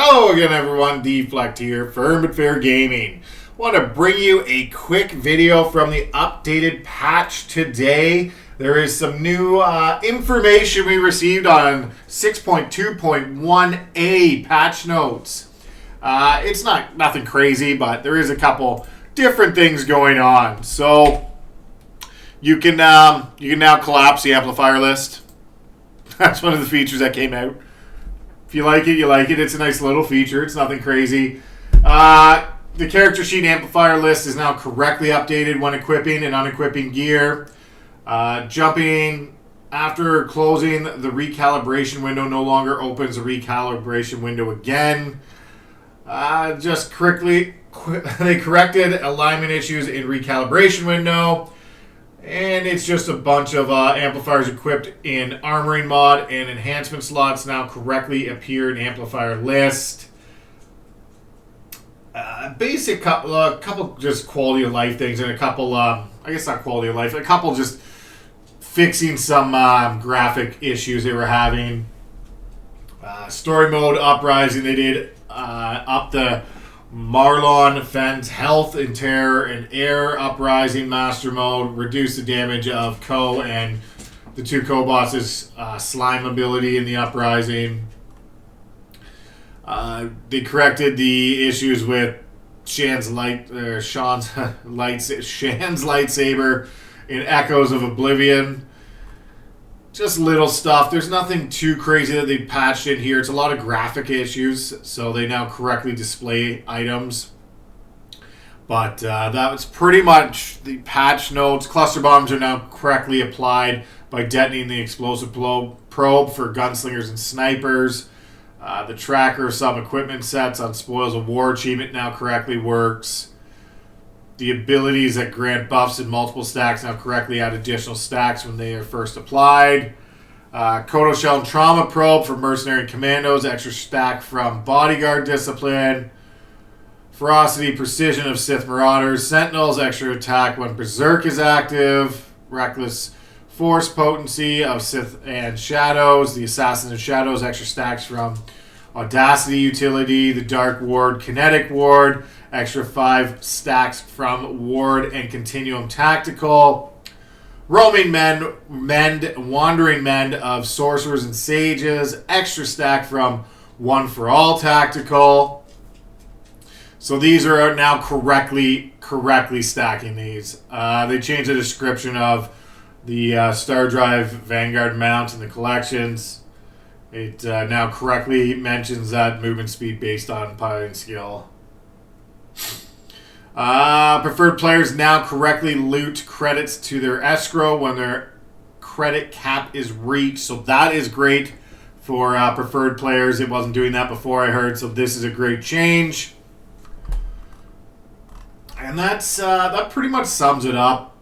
Hello again everyone, Deflect here, Firm but Fair Gaming. Want to bring you a quick video from the updated patch today. There is some new information we received on 6.2.1a patch notes. It's nothing crazy, but there is a couple different things going on. So you can now collapse the amplifier list. That's one of the features that came out. If you like it, you like it. It's a nice little feature. It's nothing crazy. The character sheet amplifier list is now correctly updated when equipping and unequipping gear. Jumping after closing the recalibration window no longer opens the recalibration window again. They corrected alignment issues in recalibration window. And it's just a bunch of amplifiers equipped in armoring mod and enhancement slots now correctly appear in amplifier list. Basic couple just quality of life things, and a couple, I guess not quality of life, a couple just fixing some graphic issues they were having. Story mode uprising, they did up the Marlon Fenn's health in terror and air uprising master mode, reduce the damage of Ko and the two Ko-Boss' slime ability in the uprising. They corrected the issues with Shan's lightsaber in Echoes of Oblivion. Just little stuff. There's nothing too crazy that they patched in here. It's a lot of graphic issues, so they now correctly display items. But that was pretty much the patch notes. Cluster bombs are now correctly applied by detonating the explosive probe for gunslingers and snipers. The tracker of some equipment sets on Spoils of War achievement now correctly works. The abilities that grant buffs in multiple stacks now correctly add additional stacks when they are first applied. Kodo Shell and Trauma Probe for Mercenary Commandos, extra stack from Bodyguard Discipline. Ferocity, Precision of Sith Marauders. Sentinels, extra attack when Berserk is active. Reckless Force Potency of Sith and Shadows. The Assassins and Shadows, extra stacks from Audacity Utility. The Dark Ward, Kinetic Ward. Extra 5 stacks from Ward and Continuum Tactical. Roaming Wandering Mend of Sorcerers and Sages. Extra stack from One for All Tactical. So these are now correctly stacking these. They changed the description of the Star Drive Vanguard mount in the collections. It now correctly mentions that movement speed based on piloting skill. Preferred players now correctly loot credits to their escrow when their credit cap is reached. So that is great for preferred players. It wasn't doing that before, I heard. So this is a great change. And that pretty much sums it up.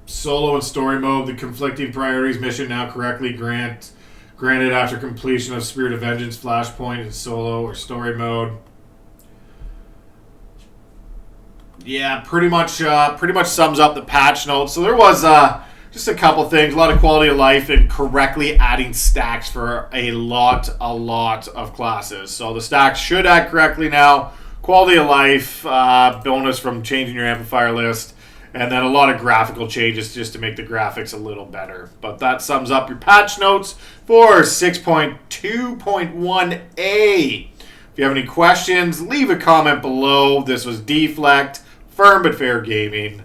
Solo and story mode, the conflicting priorities mission now correctly granted after completion of Spirit of Vengeance Flashpoint in solo or story mode. Yeah, pretty much sums up the patch notes. So there was just a couple things, a lot of quality of life, and correctly adding stacks for a lot of classes. So the stacks should add correctly now. Quality of life bonus from changing your amplifier list, and then a lot of graphical changes just to make the graphics a little better. But that sums up your patch notes for 6.2.1a. If you have any questions, leave a comment below. This was Deflect, Firm but Fair Gaming.